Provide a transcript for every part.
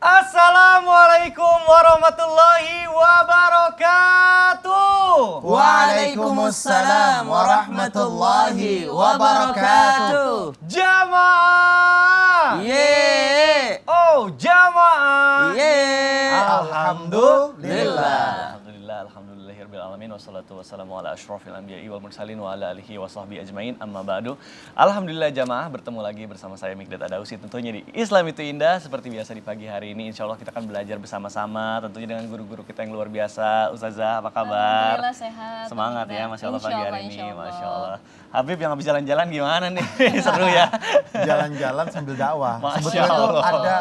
Assalamualaikum warahmatullahi wabarakatuh. Waalaikumsalam warahmatullahi wabarakatuh. Jamaah. Ye. Oh, jamaah. Ye. Alhamdulillah. Alhamdulillahirabbil alamin wassalatu wassalamu ala asyrofil anbiya'i wal mursalin wa ala alihi washabbihi ajmain amma ba'du. Alhamdulillah jamaah, bertemu lagi bersama saya Mikdad Adausi tentunya di Islam itu Indah. Seperti biasa di pagi hari ini insyaallah kita akan belajar bersama-sama tentunya dengan guru-guru kita yang luar biasa. Ustazah, apa kabar? Alhamdulillah sehat. Semangat ya, Masya Allah pagi hari ini, Insyaallah. Masya Allah. Habib yang habis jalan-jalan gimana nih? Seru ya? Jalan-jalan sambil dakwah. Masya Sebetulnya itu Allah. ada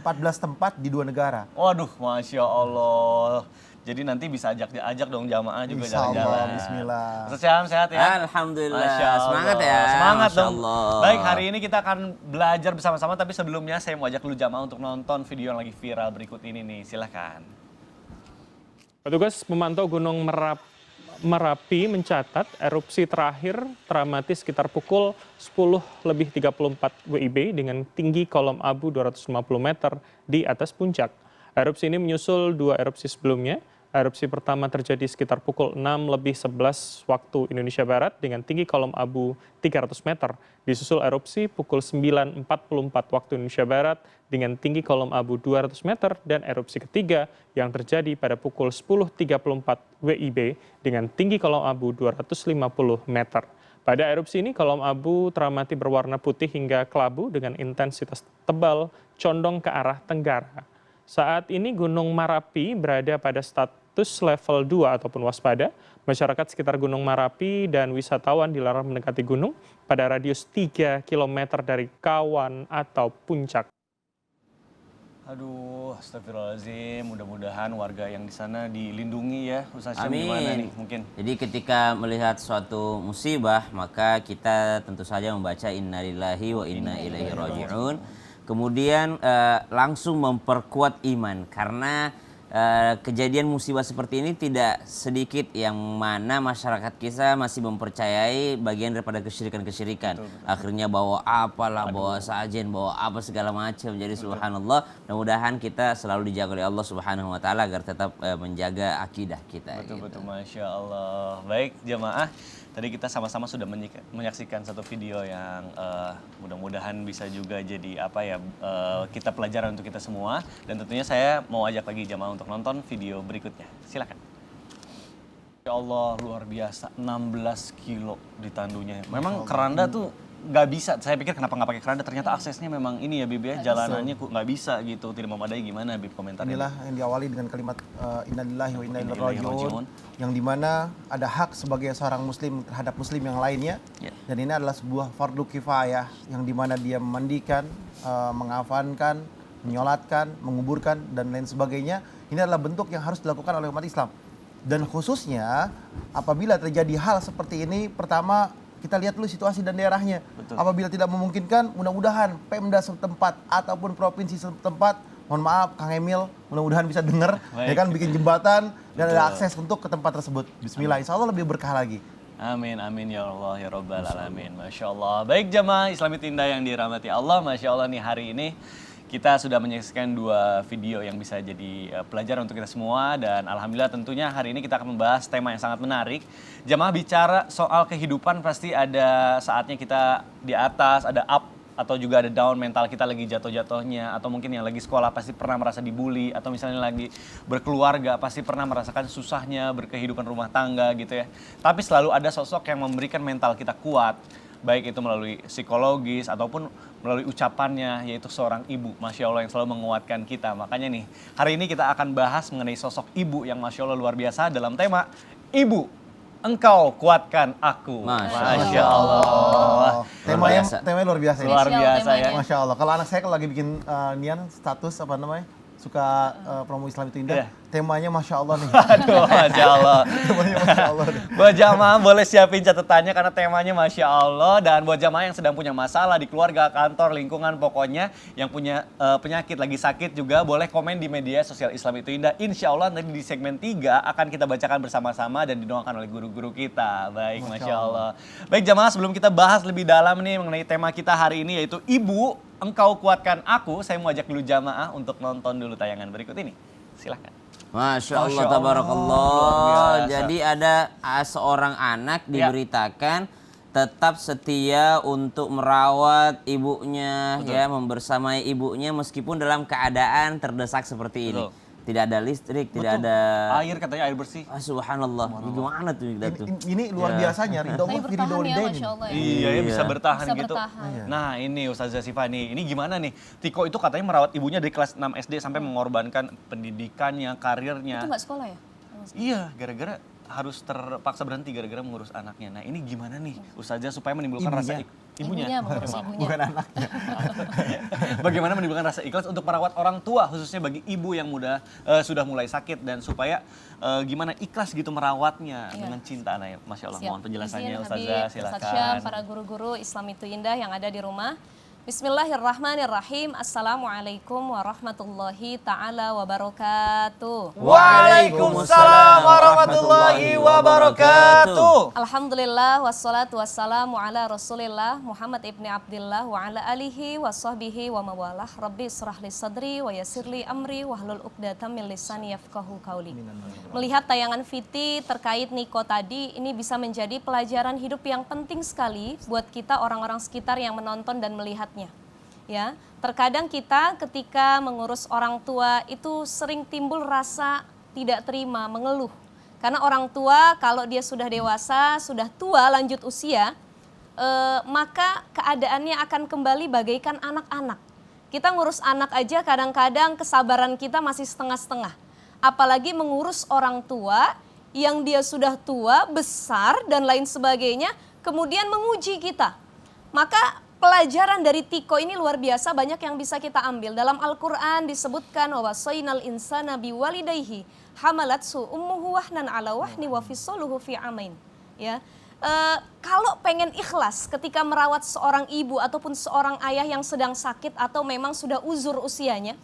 14 tempat di 2 negara. Waduh, Masya Allah. Jadi nanti bisa ajak dong jamaah juga Insya Allah, jalan-jalan. bismillah. Ustaz Syam, sehat ya? Alhamdulillah. Masya Allah. Semangat ya. Semangat Masya dong. Allah. Baik, hari ini kita akan belajar bersama-sama, tapi sebelumnya saya mau ajak dulu jamaah untuk nonton video yang lagi viral berikut ini nih. Silahkan. Petugas memantau Gunung Merapi mencatat erupsi terakhir teramati sekitar pukul 10:34 WIB dengan tinggi kolom abu 250 meter di atas puncak. Erupsi ini menyusul 2 erupsi sebelumnya. Erupsi pertama terjadi sekitar pukul 6:11 waktu Indonesia Barat dengan tinggi kolom abu 300 meter. Disusul erupsi pukul 9:44 waktu Indonesia Barat dengan tinggi kolom abu 200 meter. Dan erupsi ketiga yang terjadi pada pukul 10:34 WIB dengan tinggi kolom abu 250 meter. Pada erupsi ini kolom abu teramati berwarna putih hingga kelabu dengan intensitas tebal condong ke arah tenggara. Saat ini Gunung Merapi berada pada status level 2 ataupun waspada. Masyarakat sekitar Gunung Merapi dan wisatawan dilarang mendekati gunung pada radius 3 km dari kawan atau puncak. Aduh, astagfirullahaladzim. Mudah-mudahan warga yang di sana dilindungi ya. Ustaz Syam, Amin. gimana nih mungkin? Jadi ketika melihat suatu musibah, maka kita tentu saja membaca innalillahi wa inna ilaihi raji'un. Kemudian langsung memperkuat iman karena kejadian musibah seperti ini tidak sedikit yang mana masyarakat kita masih mempercayai bagian daripada kesyirikan-kesyirikan. Akhirnya bawa apalah, bawa sajen, bawa apa segala macam. Jadi subhanallah, mudah-mudahan kita selalu dijaga oleh Allah Subhanahu wa taala agar tetap menjaga akidah kita. Betul-betul, Masya Allah. Baik jamaah, tadi kita sama-sama sudah menyaksikan satu video yang mudah-mudahan bisa juga jadi kita pelajaran untuk kita semua. Dan tentunya saya mau ajak lagi jamaah untuk nonton video berikutnya. Silakan. Ya Allah, luar biasa, 16 kilo ditandunya. Memang keranda tuh nggak bisa. Saya pikir kenapa nggak pakai keranda, ternyata aksesnya memang ini ya Bib ya, jalanannya nggak bisa gitu, tidak memadai. Gimana Bib komentarnya? Inilah yang diawali dengan kalimat innalillahi wa inna ilaihi Innalillahi raji'un, raji'un. yang dimana ada hak sebagai seorang muslim terhadap muslim yang lainnya. Ya. Dan ini adalah sebuah fardu kifayah yang dimana dia memandikan, mengafankan, menyolatkan, menguburkan dan lain sebagainya. Ini adalah bentuk yang harus dilakukan oleh umat Islam. Dan khususnya apabila terjadi hal seperti ini, pertama kita lihat dulu situasi dan daerahnya. Betul. Apabila tidak memungkinkan, mudah-mudahan Pemda setempat ataupun provinsi setempat, mohon maaf Kang Emil, mudah-mudahan bisa dengar, Baik. ya kan, bikin jembatan dan Betul. ada akses untuk ke tempat tersebut. Bismillah, insya Allah lebih berkah lagi. Amin, amin ya Allah ya Rabbal Alamin. Masya Allah. Baik jamaah Islam itu Indah yang dirahmati Allah. Masya Allah nih, hari ini kita sudah menyaksikan 2 video yang bisa jadi pelajaran untuk kita semua. Dan alhamdulillah tentunya hari ini kita akan membahas tema yang sangat menarik. Jamaah, bicara soal kehidupan pasti ada saatnya kita di atas, ada up atau juga ada down, mental kita lagi jatuh-jatuhnya. Atau mungkin yang lagi sekolah pasti pernah merasa dibully. Atau misalnya lagi berkeluarga pasti pernah merasakan susahnya berkehidupan rumah tangga gitu ya. Tapi selalu ada sosok yang memberikan mental kita kuat. Baik itu melalui psikologis ataupun melalui ucapannya, yaitu seorang ibu, Masya Allah, yang selalu menguatkan kita. Makanya nih, hari ini kita akan bahas mengenai sosok ibu yang Masya Allah luar biasa dalam tema Ibu, Engkau Kuatkan Aku. Masya Allah. Temanya luar biasa. Luar biasa ya. Masya Allah. Kalau anak saya kalau lagi bikin nian status apa namanya, suka promo Islam itu Indah, Iya. temanya Masya Allah nih. Aduh, Masya Allah. Temanya Masya Allah nih. Buat jamaah boleh siapin catatannya karena temanya Masya Allah. Dan buat jamaah yang sedang punya masalah di keluarga, kantor, lingkungan, pokoknya yang punya penyakit, lagi sakit juga boleh komen di media sosial Islam Itu Indah. Insya Allah nanti di segmen 3 akan kita bacakan bersama-sama dan didoakan oleh guru-guru kita. Baik, Masya Allah. Baik jamaah, sebelum kita bahas lebih dalam nih mengenai tema kita hari ini yaitu Ibu, Engkau Kuatkan Aku. Saya mau ajak dulu jamaah untuk nonton dulu tayangan berikut ini. Silahkan. Masya Allah, Masya Allah, tabarakallah. luar biasa. Jadi ada seorang anak diberitakan tetap setia untuk merawat ibunya, ya, membersamai ibunya meskipun dalam keadaan terdesak seperti ini. Betul. Tidak ada listrik, tidak Betul. ada Air katanya air bersih. Subhanallah. Gimana tuh tuh? Ini luar biasanya ridho Tapi Allah bertahan ya, firidolidain. Masya Allah ya. Iya, ya bisa bertahan Bisa gitu. bertahan. Nah ini Ustazah Syifa nih, ini gimana nih? Tiko itu katanya merawat ibunya dari kelas 6 SD sampai mengorbankan pendidikannya, karirnya. Itu nggak sekolah ya? Iya, gara-gara harus terpaksa berhenti gara-gara mengurus anaknya. Nah ini gimana nih Ustazah supaya menimbulkan rasa Ibunya mengurus ibunya. Bukan anaknya. Bagaimana menimbulkan rasa ikhlas untuk merawat orang tua khususnya bagi ibu yang sudah mulai sakit dan supaya gimana ikhlas gitu merawatnya dengan cinta. Nah, Masya Allah, Siap. mohon penjelasannya Izin, Ustazah, Habib, Ustaz silakan. Syam, para guru-guru Islam Itu Indah yang ada di rumah. Bismillahirrahmanirrahim. Assalamualaikum warahmatullahi ta'ala wabarakatuh. Waalaikumsalam warahmatullahi wabarakatuh. Alhamdulillah wassalatu wassalamu ala rasulillah Muhammad ibni Abdillah wa ala alihi wa sahbihi wa mawalah. Rabbi israh li sadri wa yassirli amri wahlul uqdatam min lisani yafqahu qauli. Melihat tayangan Fiti terkait Niko tadi, ini bisa menjadi pelajaran hidup yang penting sekali buat kita orang-orang sekitar yang menonton dan melihatnya. Ya, terkadang kita ketika mengurus orang tua itu sering timbul rasa tidak terima, mengeluh. Karena orang tua kalau dia sudah dewasa, sudah tua, lanjut usia, maka keadaannya akan kembali bagaikan anak-anak. Kita ngurus anak aja kadang-kadang kesabaran kita masih setengah-setengah. Apalagi mengurus orang tua yang dia sudah tua, besar dan lain sebagainya, kemudian menguji kita. Maka pelajaran dari Tiko ini luar biasa, banyak yang bisa kita ambil. Dalam Al-Quran disebutkan wa wasainal insana biwalidayhi hamalatsu ummuhu wahnan ala wahni wa fissaluhu fi amain. Ya. Kalau pengen ikhlas ketika merawat seorang ibu ataupun seorang ayah yang sedang sakit atau memang sudah uzur usianya,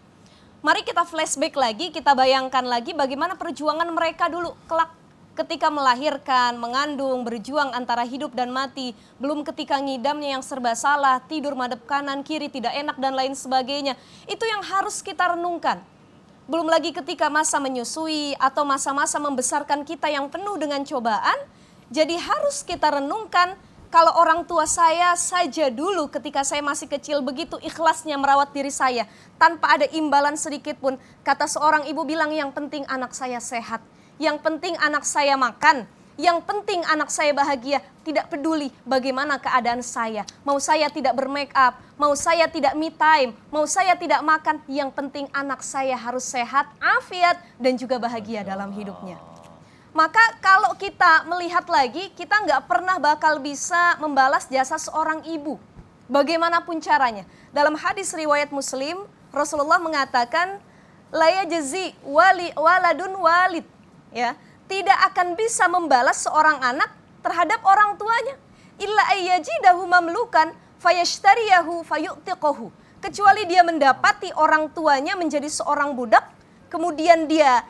mari kita flashback lagi, kita bayangkan lagi bagaimana perjuangan mereka dulu kelak ketika melahirkan, mengandung, berjuang antara hidup dan mati, belum ketika ngidamnya yang serba salah, tidur madep kanan, kiri, tidak enak dan lain sebagainya. Itu yang harus kita renungkan. Belum lagi ketika masa menyusui atau masa-masa membesarkan kita yang penuh dengan cobaan, jadi harus kita renungkan kalau orang tua saya saja dulu ketika saya masih kecil begitu ikhlasnya merawat diri saya, tanpa ada imbalan sedikit pun. Kata seorang ibu bilang yang penting anak saya sehat. Yang penting anak saya makan, yang penting anak saya bahagia, tidak peduli bagaimana keadaan saya. Mau saya tidak bermake up, mau saya tidak me time, mau saya tidak makan, yang penting anak saya harus sehat, afiat, dan juga bahagia dalam hidupnya. Maka kalau kita melihat lagi, kita nggak pernah bakal bisa membalas jasa seorang ibu. Bagaimanapun caranya. Dalam hadis riwayat Muslim, Rasulullah mengatakan, la yajzi waladun walid. Ya, tidak akan bisa membalas seorang anak terhadap orang tuanya illa ayyajidahu mamlukan fayashtariyahu fayu'tiqahu, kecuali dia mendapati orang tuanya menjadi seorang budak, kemudian dia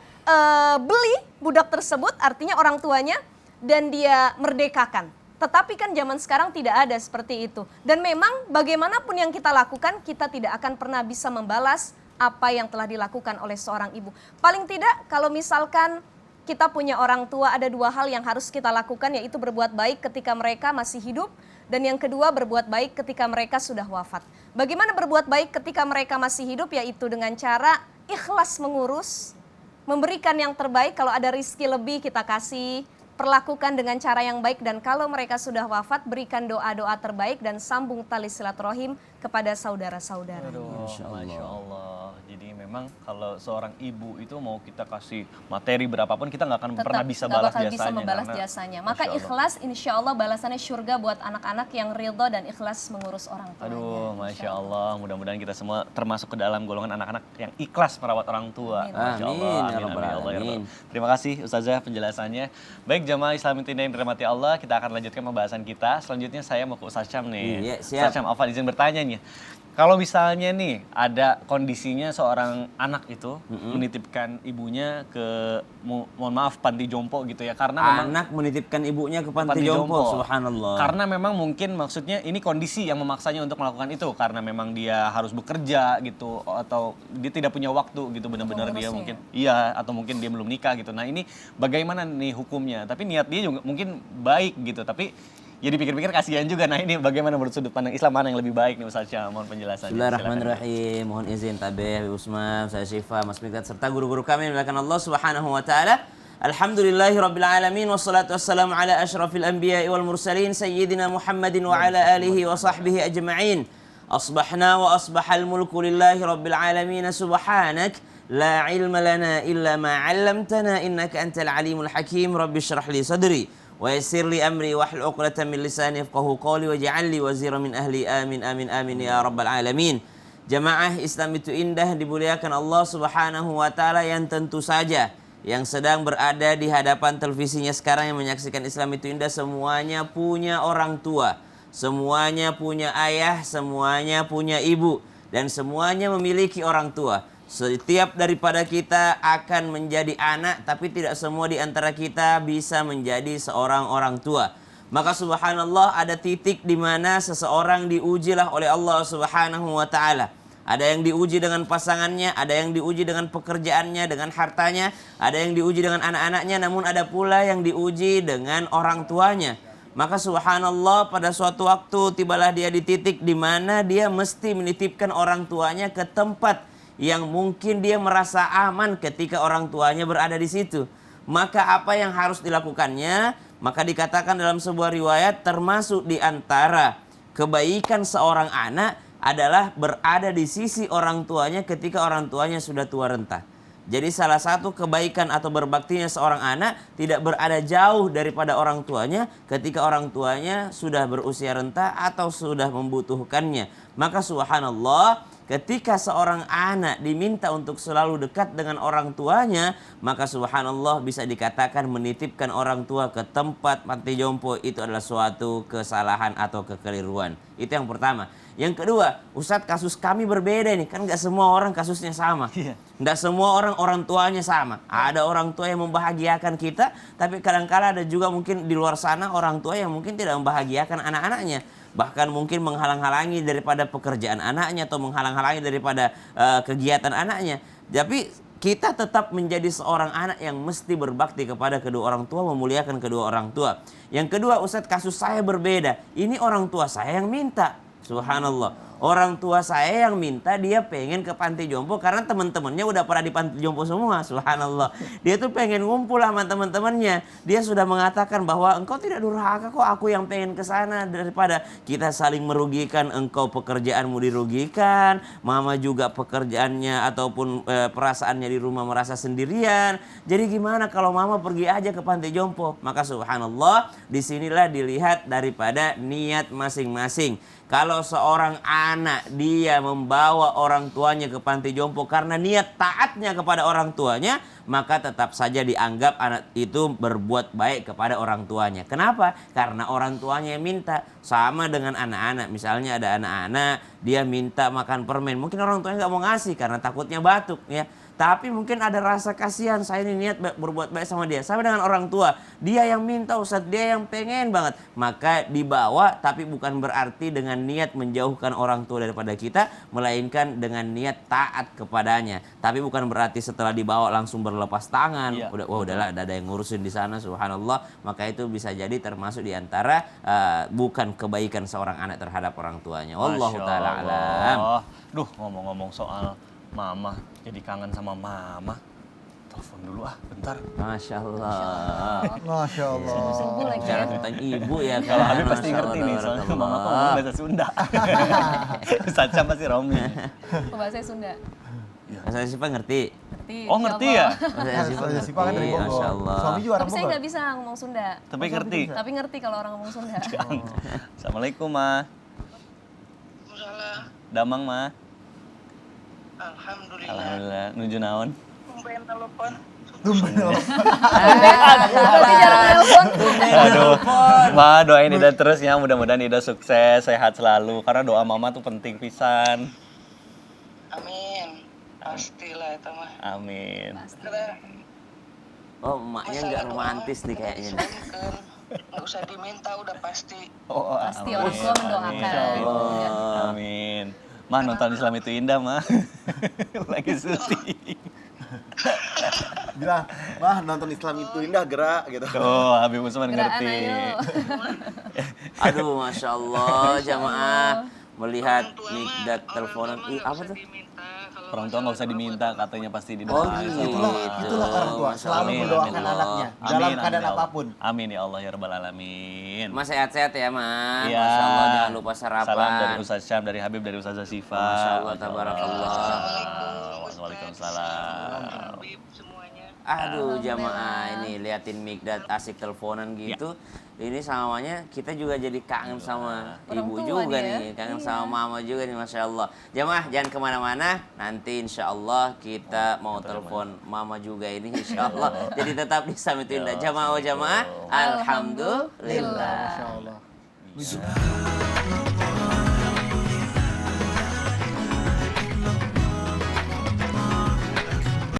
beli budak tersebut, artinya orang tuanya, dan dia merdekakan. Tetapi kan zaman sekarang tidak ada seperti itu, dan memang bagaimanapun yang kita lakukan, kita tidak akan pernah bisa membalas apa yang telah dilakukan oleh seorang ibu. Paling tidak kalau misalkan kita punya orang tua, ada dua hal yang harus kita lakukan, yaitu berbuat baik ketika mereka masih hidup, dan yang kedua berbuat baik ketika mereka sudah wafat. Bagaimana berbuat baik ketika mereka masih hidup? Yaitu dengan cara ikhlas mengurus, memberikan yang terbaik. Kalau ada rezeki lebih kita kasih, perlakukan dengan cara yang baik, dan kalau mereka sudah wafat berikan doa-doa terbaik dan sambung tali silaturahim kepada saudara-saudara. Masya Allah. Jadi memang memang kalau seorang ibu itu mau kita kasih materi berapapun kita nggak akan pernah bisa nggak balas bakal jasanya. bisa membalas karena- jasanya. Maka Masya Allah. ikhlas insya Allah balasannya surga buat anak-anak yang ridho dan ikhlas mengurus orang tuanya. Aduh, Masya Allah. Mudah-mudahan kita semua termasuk ke dalam golongan anak-anak yang ikhlas merawat orang tua. Amin. Masya Allah. Amin, ya Amin, Rabbal amin, Allah, ya Alamin. Rabbal. Terima kasih Ustazah penjelasannya. Baik, jamaah Islam Intinya yang dirahmati Allah, kita akan lanjutkan pembahasan kita. Selanjutnya saya mau ke Ustaz Syam nih. Iya, siap. Ustaz Syam, Afan izin bertanya nih. Kalau misalnya nih ada kondisinya seorang anak itu menitipkan ibunya ke mohon maaf panti jompo gitu ya, karena memang Anak menitipkan ibunya ke Panti panti jompo, subhanallah. karena memang mungkin maksudnya ini kondisi yang memaksanya untuk melakukan itu karena memang dia harus bekerja gitu atau dia tidak punya waktu gitu benar-benar dia Mengurusnya. mungkin iya atau mungkin dia belum nikah gitu. Nah, ini bagaimana nih hukumnya? Tapi niat dia juga mungkin baik gitu, tapi ya dipikir-pikir kasihan juga. Nah, ini bagaimana menurut sudut pandang Islam mana yang lebih baik nih Ustaz Syam? Mohon penjelasannya. Bismillahirrahmanirrahim. Mohon izin Tabeh, Habib Usman, saya Syifa, Mas Mikdad serta guru-guru kami yang dimuliakan Allah Subhanahu wa taala. Alhamdulillahirabbil alamin wassalatu wassalamu ala asyrafil anbiya'i wal mursalin sayyidina Muhammadin wa ala alihi wa sahbihi ajma'in. Asbahna wa asbahal mulku lillahi rabbil alamin. Subhanak la ilma lana illa ma 'allamtana innaka antal alimul hakim. Rabbi shrah li sadri wa yassir li amri wahlul 'uqdatam min lisani yafqahu qawli waj'al li wazira min ahli. Amin amin amin ya rabbal alamin. Jamaah Islam itu indah, dimuliakan Allah Subhanahu wa taala, yang tentu saja yang sedang berada di hadapan televisinya sekarang yang menyaksikan Islam itu indah semuanya punya orang tua, semuanya punya ayah, semuanya punya ibu, dan semuanya memiliki orang tua. Setiap daripada kita akan menjadi anak, tapi tidak semua di antara kita bisa menjadi seorang orang tua. Maka subhanallah ada titik di mana seseorang diujilah oleh Allah Subhanahu wa taala. Ada yang diuji dengan pasangannya, ada yang diuji dengan pekerjaannya, dengan hartanya, ada yang diuji dengan anak-anaknya, namun ada pula yang diuji dengan orang tuanya. Maka subhanallah pada suatu waktu tibalah dia di titik di mana dia mesti menitipkan orang tuanya ke tempat yang mungkin dia merasa aman ketika orang tuanya berada di situ. Maka apa yang harus dilakukannya? Maka dikatakan dalam sebuah riwayat termasuk di antara kebaikan seorang anak adalah berada di sisi orang tuanya ketika orang tuanya sudah tua renta. Jadi salah satu kebaikan atau berbaktinya seorang anak tidak berada jauh daripada orang tuanya ketika orang tuanya sudah berusia renta atau sudah membutuhkannya. Maka subhanallah, ketika seorang anak diminta untuk selalu dekat dengan orang tuanya, maka subhanallah bisa dikatakan menitipkan orang tua ke tempat panti jompo itu adalah suatu kesalahan atau kekeliruan. Itu yang pertama. Yang kedua, Ustadz, kasus kami berbeda nih, kan nggak semua orang kasusnya sama. Nggak semua orang tuanya sama. Ada orang tua yang membahagiakan kita, tapi kadang-kala ada juga mungkin di luar sana orang tua yang mungkin tidak membahagiakan anak-anaknya. Bahkan mungkin menghalang-halangi daripada pekerjaan anaknya atau menghalang-halangi daripada kegiatan anaknya. Tapi kita tetap menjadi seorang anak yang mesti berbakti kepada kedua orang tua, memuliakan kedua orang tua. Yang kedua, Ustadz, kasus saya berbeda. Ini orang tua saya yang minta. Subhanallah. Orang tua saya yang minta, dia pengen ke panti jompo karena teman-temannya udah pada di panti jompo semua. Subhanallah. Dia tuh pengen ngumpul sama teman-temannya. Dia sudah mengatakan bahwa engkau tidak durhaka kok, aku yang pengen ke sana, daripada kita saling merugikan, engkau pekerjaanmu dirugikan, mama juga pekerjaannya ataupun perasaannya di rumah merasa sendirian. Jadi gimana kalau mama pergi aja ke panti jompo? Maka subhanallah, disinilah dilihat daripada niat masing-masing. Kalau seorang anak dia membawa orang tuanya ke panti jompo karena niat taatnya kepada orang tuanya, maka tetap saja dianggap anak itu berbuat baik kepada orang tuanya. Kenapa? Karena orang tuanya yang minta. Sama dengan anak-anak. Misalnya ada anak-anak dia minta makan permen, mungkin orang tuanya nggak mau ngasih karena takutnya batuk, ya. Tapi mungkin ada rasa kasihan, saya ini niat berbuat baik sama dia. Sama dengan orang tua, dia yang minta Ustadz, dia yang pengen banget. Maka dibawa, tapi bukan berarti dengan niat menjauhkan orang tua daripada kita, melainkan dengan niat taat kepadanya. Tapi bukan berarti setelah dibawa langsung berlepas tangan. Iya. Udahlah, ada yang ngurusin di sana, subhanallah. Maka itu bisa jadi termasuk di antara bukan kebaikan seorang anak terhadap orang tuanya. Wallahu Masya ta'ala alam. Allah. Duh, ngomong-ngomong soal mama, jadi kangen sama mama. Telepon dulu bentar. Masya Allah. Masya Allah. Ibu lagi Bicara ya. tentang ibu ya kan. Kalau Habib pasti Masya ngerti Allah, nih, soalnya barakallah. mama tuh ngomong bahasa Sunda. Ustaz Syam pasti Romi. Bahasa Sunda. Mas Sipa ngerti? Ngerti, Oh insya ngerti Allah. ya? Mas Ustazah Sipa kan dari ngerti, Bogor. Masya Allah. Suami juga orang Tapi saya Bogor. nggak bisa ngomong Sunda. Tapi ngerti. Tapi ngerti kalau orang ngomong Sunda. Assalamualaikum Ma. Damang Ma. Alhamdulillah. Alhamdulillah. Nuju naon? Tumben telepon. Berarti jarang nelpon. Aduh, Ma doain Ida terus ya, mudah-mudahan Ida sukses, sehat selalu. Karena doa Mama tuh penting pisan. Amin. Pastilah itu mah. Amin. Karena Oh, emaknya nggak romantis nih kayaknya. nih. kan nggak usah diminta udah pasti. Oh, Pasti amin. orang tua mendoakan. Amin. Ma nonton Islam itu indah, Ma. Lagi syuting. Bilang, mah nonton Islam itu indah gerak gitu. Oh, Habib Usman Gerakan ngerti. ayo. Aduh, Masya Allah, jamaah. Melihat Mikdad teleponan. Ih, apa tuh? Diminta kalau Orang tua nggak usah diminta, katanya pasti Oh, didoain. gitu. Itulah orang tua, Masya selalu Allah. mendoakan Amin. anaknya Amin, dalam amin, keadaan ya Allah. apapun. Amin ya Allah ya Rabbal Alamin. Mas sehat-sehat ya, Mas. Iya. Masya Allah, jangan lupa sarapan. Salam dari Ustaz Syam, dari Habib, dari Ustazah Sifa. Masya Allah, tabarakallah. Waalaikumsalam. Habib semuanya. Aduh, jamaah ini liatin Mikdad asik teleponan gitu. Ini samanya kita juga jadi kangen sama Orang ibu tua juga dia. nih, kangen sama mama juga nih, Masya Allah. Jamaah jangan kemana-mana, nanti insya Allah kita mau telepon mama juga ini insya Allah. Jadi tetap di Summit Indah. Jamaah, jamaah, alhamdulillah. Masya Allah.